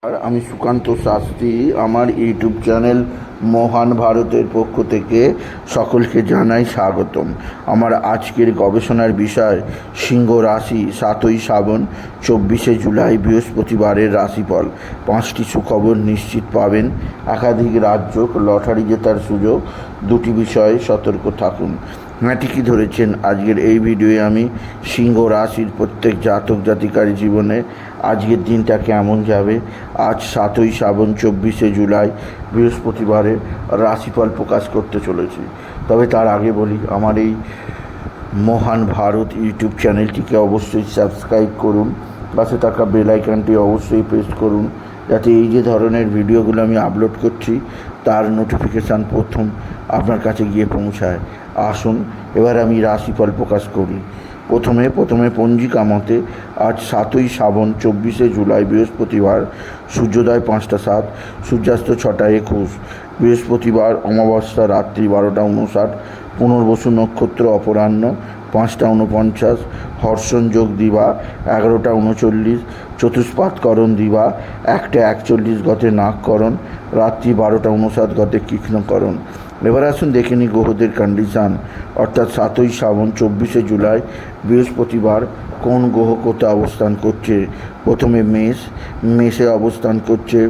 আর আমি সুকান্ত শাস্ত্রী আমার YouTube channel মহান ভারতের পক্ষ থেকে সকলকে জানাই স্বাগতম। আমার আজকের গবেষণার বিষয় সিংহ রাশি 7ই শ্রাবণ 24শে জুলাই বৃহস্পতিবারের রাশিফল। 5টি সুখবর নিশ্চিত পাবেন, একাধিক রাজ্য লটারি জেতার সুযোগ, 2টি বিষয়ে সতর্ক থাকুন। ঠিকই ধরেছেন, আজকের এই ভিডিওয়ে আমি সিংহ রাশির প্রত্যেক জাতক জাতিকার জীবনে আজকের দিনটা কেমন যাবে, আজ 7ই শ্রাবণ 24শে জুলাই বৃহস্পতিবারে রাশিফল প্রকাশ করতে চলেছি। তবে তার আগে বলি, আমার এই মহান ভারত ইউটিউব চ্যানেলটিকে অবশ্যই সাবস্ক্রাইব করুন, পাশে থাকা বেল আইকনটি অবশ্যই প্রেস করুন, যাতে এই যে ধরনের ভিডিওগুলো আমি আপলোড করছি তার নোটিফিকেশান প্রথম আপনার কাছে গিয়ে পৌঁছায়। আসুন এবার আমি রাশিফল প্রকাশ করি। প্রথমে পঞ্জিকা মতে আজ 7ই শ্রাবণ 24শে জুলাই বৃহস্পতিবার, সূর্যোদয় 5টা 7, সূর্যাস্ত 6টা 21, বৃহস্পতিবার অমাবস্যা রাত্রি 12টা 59, পুনর্বসু নক্ষত্র অপরাহ্ন 5টা 49, হর্ষণ যোগ দিবা 11টা 39, চতুষ্পাতকরণ দিবা 1টা 41 গতে নাগকরণ, রাত্রি 12টা 59 গতে কৃষ্ণকরণ। এবার আসুন দেখে নিই গ্রহদের কন্ডিশান, অর্থাৎ 7ই শ্রাবণ 24শে জুলাই বৃহস্পতিবার কোন গ্রহ কোথায় অবস্থান করছে। প্রথমে মেষে অবস্থান করছে,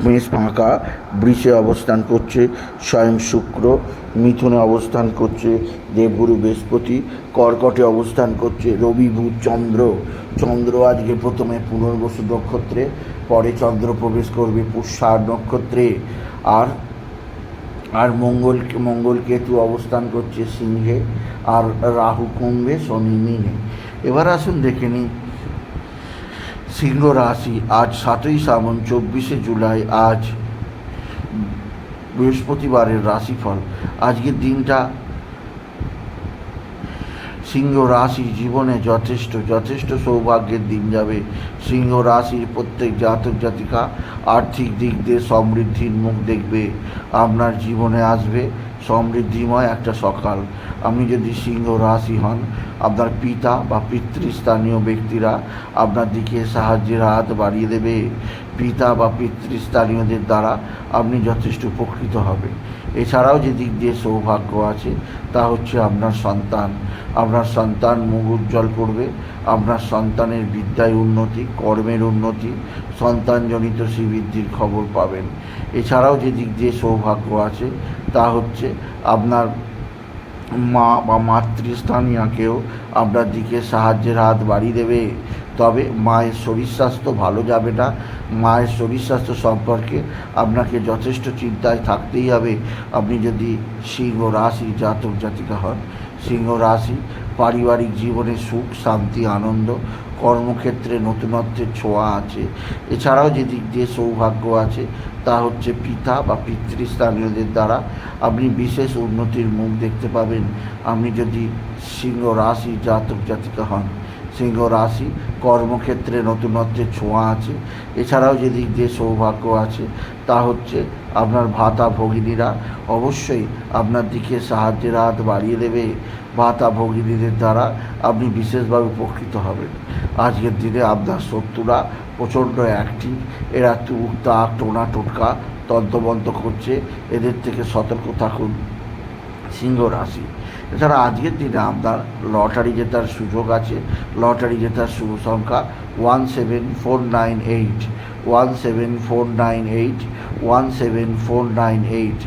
মেষ ফাঁকা, বৃষে অবস্থান করছে স্বয়ং শুক্র, মিথুনে অবস্থান করছে দেবগুরু বৃহস্পতি, কর্কটে অবস্থান করছে রবি বুধ চন্দ্র আজকে প্রথমে পুনর্বসু নক্ষত্রে, পরে চন্দ্র প্রবেশ করবে পুষ্যার নক্ষত্রে, আর মঙ্গল কেতু অবস্থান করছে সিংহে, আর রাহু কুম্ভে, শনি মীনে। এবার আসুন দেখে নিই সিংহ রাশি আজ 7ই শ্রাবণ 24শে জুলাই আজ বৃহস্পতিবারের রাশিফল। আজকের দিনটা সিংহ রাশির জীবনে যথেষ্ট সৌভাগ্যের দিন যাবে। সিংহ রাশির প্রত্যেক জাতক জাতিকা আর্থিক দিক দিয়ে সমৃদ্ধির মুখ দেখবে। আপনার জীবনে আসবে সমৃদ্ধিময় একটা সকাল। আপনি যদি সিংহ রাশি হন, আপনার পিতা বা পিতৃস্থানীয় ব্যক্তিরা আপনার দিকে সাহায্যের হাত বাড়িয়ে দেবে। পিতা বা পিতৃস্থানীয়দের দ্বারা আপনি যথেষ্ট উপকৃত হবেন। এছাড়াও যে দিক দিয়ে সৌভাগ্য আছে তা হচ্ছে আপনার সন্তান মুখ উজ্জ্বল করবে। আপনার সন্তানের বিদ্যায় উন্নতি, কর্মের উন্নতি, সন্তানজনিত শ্রীবৃদ্ধির খবর পাবেন। এছাড়াও যে দিক দিয়ে সৌভাগ্য আছে তা হচ্ছে আপনার মা বা মাতৃস্থানীয়কেও আপনার দিকে সাহায্যের হাত বাড়িয়ে দেবে। তবে মায়ের শরীর স্বাস্থ্য ভালো যাবে না। মায়ের শরীর স্বাস্থ্য সম্পর্কে আপনাকে যথেষ্ট চিন্তায় থাকতেই হবে আপনি যদি সিংহ রাশির জাতক জাতিকা হন। সিংহ রাশি পারিবারিক জীবনে সুখ, শান্তি, আনন্দ, কর্মক্ষেত্রে নতুনত্বের ছোঁয়া আছে। এছাড়াও যে দিক দিয়ে সৌভাগ্য আছে তা হচ্ছে পিতা বা পিতৃস্থানীয়দের দ্বারা আপনি বিশেষ উন্নতির মুখ দেখতে পাবেন আপনি যদি সিংহ রাশি জাতক জাতিকা হন। সিংহ রাশি কর্মক্ষেত্রে নতুনত্বের ছোঁয়া আছে। এছাড়াও যে দিক দিয়ে সৌভাগ্য আছে তা হচ্ছে আপনার ভাতা ভগিনীরা অবশ্যই আপনার দিকে সাহায্যের হাত বাড়িয়ে দেবে। ভাতা ভগিনীদের দ্বারা আপনি বিশেষভাবে উপকৃত হবেন। আজকের দিনে আপনার শত্রুরা প্রচণ্ড অ্যাক্টিভ, এরা টুকটাক টোনা টোটকা তন্তবন্ত করছে, এদের থেকে সতর্ক থাকুন সিংহ রাশি। এছাড়া আজকের দিনে আপনার লটারি জেতার সুযোগ আছে। লটারি জেতার শুভ সংখ্যা 17498, 17498, 17498।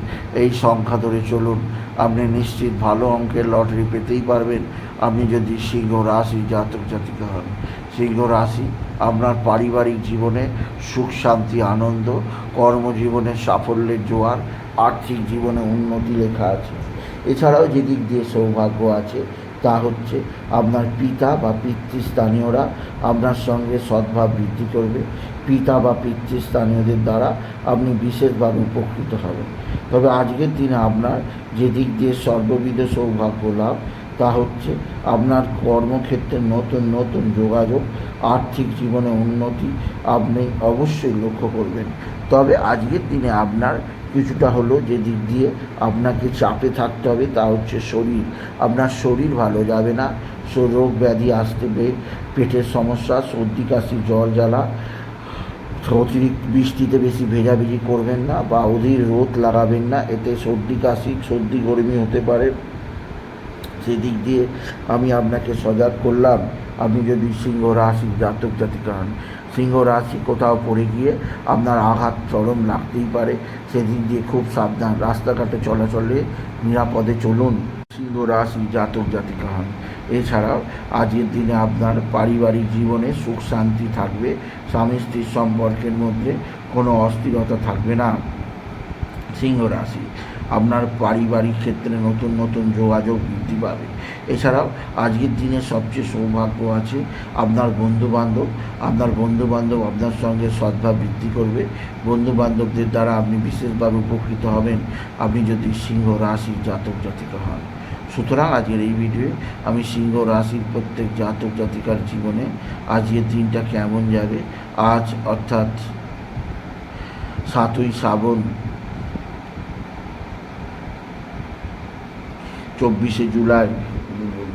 এই সংখ্যা ধরে চলুন, আপনি নিশ্চিত ভালো অঙ্কের লটারি পেতেই পারবেন আপনি যদি সিংহ রাশি জাতক জাতিকা হন। সিংহ রাশি আপনার পারিবারিক জীবনে সুখ, শান্তি, আনন্দ, কর্মজীবনে সাফল্যের জোয়ার, আর্থিক জীবনে উন্নতি লেখা আছে। এছাড়াও যে দিক দিয়ে সৌভাগ্য আছে তা হচ্ছে আপনার পিতা বা পিতৃস্থানীয়রা আপনার সঙ্গে সদ্ভাব বৃদ্ধি করবে। পিতা বা পিতৃস্থানীয়দের দ্বারা আপনি বিশেষভাবে উপকৃত হবেন। তবে আজকের দিনে আপনার যে দিক দিয়ে সর্ববিধ সৌভাগ্য লাভ তা হচ্ছে আপনার কর্মক্ষেত্রে নতুন যোগাযোগ, আর্থিক জীবনে উন্নতি আপনি অবশ্যই লক্ষ্য করবেন। তবে আজকের দিনে আপনার কিছুটা হলো যে দিক দিয়ে আপনাকে চাপে থাকতে হবে তা হচ্ছে শরীর। আপনার শরীর ভালো যাবে না, রোগ ব্যাধি আসতে পেটের সমস্যা, সর্দি কাশি, জ্বর জ্বালা, অতিরিক্ত বৃষ্টিতে বেশি ভেজাভেজি করবেন না বা অধীর রোদ লাগাবেন না, এতে সর্দি কাশি, সর্দি গরমি হতে পারে। সেদিক দিয়ে আমি আপনাকে সজাগ করলাম। আপনি যদি সিংহ রাশি জাতক জাতিকা হন, সিংহ রাশি কোথাও পড়ে গিয়ে আপনার আঘাত চরম লাগতেই পারে, সেদিক দিয়ে খুব সাবধান। রাস্তাঘাটে চলাচলে নিরাপদে চলুন, সিংহ রাশি জাতক জাতিকা হন। এছাড়াও আজকের দিনে আপনার পারিবারিক জীবনে সুখ শান্তি থাকবে, স্বামী স্ত্রীর সম্পর্কের মধ্যে কোনো অস্থিরতা থাকবে না। সিংহ রাশি, আপনার পারিবারিক ক্ষেত্রে নতুন নতুন যোগাযোগ বৃদ্ধি পাবে। এছাড়াও আজকের দিনে সবচেয়ে সৌভাগ্য আছে আপনার বন্ধুবান্ধব আপনার সঙ্গে সদ্ভাব বৃদ্ধি করবে। বন্ধুবান্ধবদের দ্বারা আপনি বিশেষভাবে উপকৃত হবেন, আপনি যদি সিংহ রাশির জাতক জাতিকা হন। সুতরাং আজকের এই ভিডিওয়ে আমি সিংহ রাশির প্রত্যেক জাতক জাতিকার জীবনে আজকের দিনটা কেমন যাবে, আজ অর্থাৎ 7ই শ্রাবণ 24শে জুলাই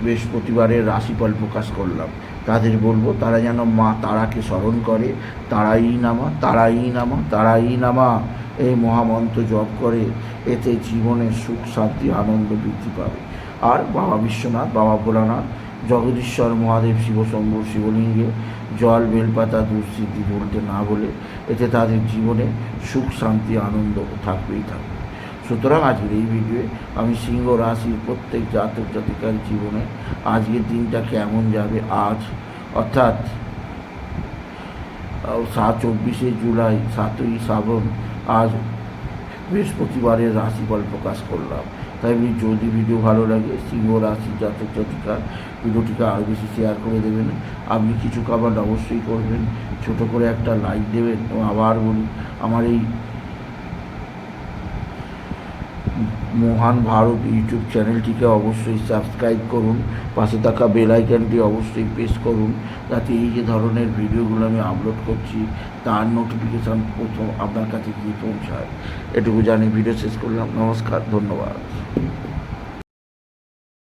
বৃহস্পতিবারের রাশিফল প্রকাশ করলাম। তাদের বলবো তারা যেন মা তারাকে স্মরণ করে, তারাই নামা তারাই নামা তারাই নামা এই মহামন্ত্র জপ করে, এতে জীবনের সুখ শান্তি আনন্দ বৃদ্ধি পাবে। আর বাবা বিশ্বনাথ, বাবা ভোলানাথ, জগদীশ্বর মহাদেব, শিবশম্ভু শিবলিঙ্গে জল বেলপাতা দুঃসিদ্ধি বলতে না বলে, এতে তাদের জীবনে সুখ শান্তি আনন্দ থাকবেই থাকবে। সুতরাং আজকের এই ভিডিওয়ে আমি সিংহ রাশির প্রত্যেক জাতক জাতিকার জীবনে আজকের দিনটা কেমন যাবে, আজ অর্থাৎ 24শে জুলাই 7ই শ্রাবণ আজ বৃহস্পতিবারের রাশিফল প্রকাশ করলাম। তাই যদি ভিডিও ভালো লাগে সিংহ রাশির জাতক জাতিকা ভিডিওটিকে আরও বেশি শেয়ার করে দেবেন। আপনি কিছু কমেন্ট অবশ্যই করবেন, ছোট করে একটা লাইক দেবেন। এবং আবার বলি, আমার এই মহান ভারত ইউটিউব চ্যানেলটিকে অবশ্যই সাবস্ক্রাইব করুন, পাশে থাকা বেল আইকনটি অবশ্যই প্রেস করুন, যাতে এই যে ধরনের ভিডিওগুলো আমি আপলোড করছি তার নোটিফিকেশান প্রথম আপনার কাছে গিয়ে পৌঁছায়। এটুকু জানি ভিডিও শেষ করলাম। নমস্কার, ধন্যবাদ।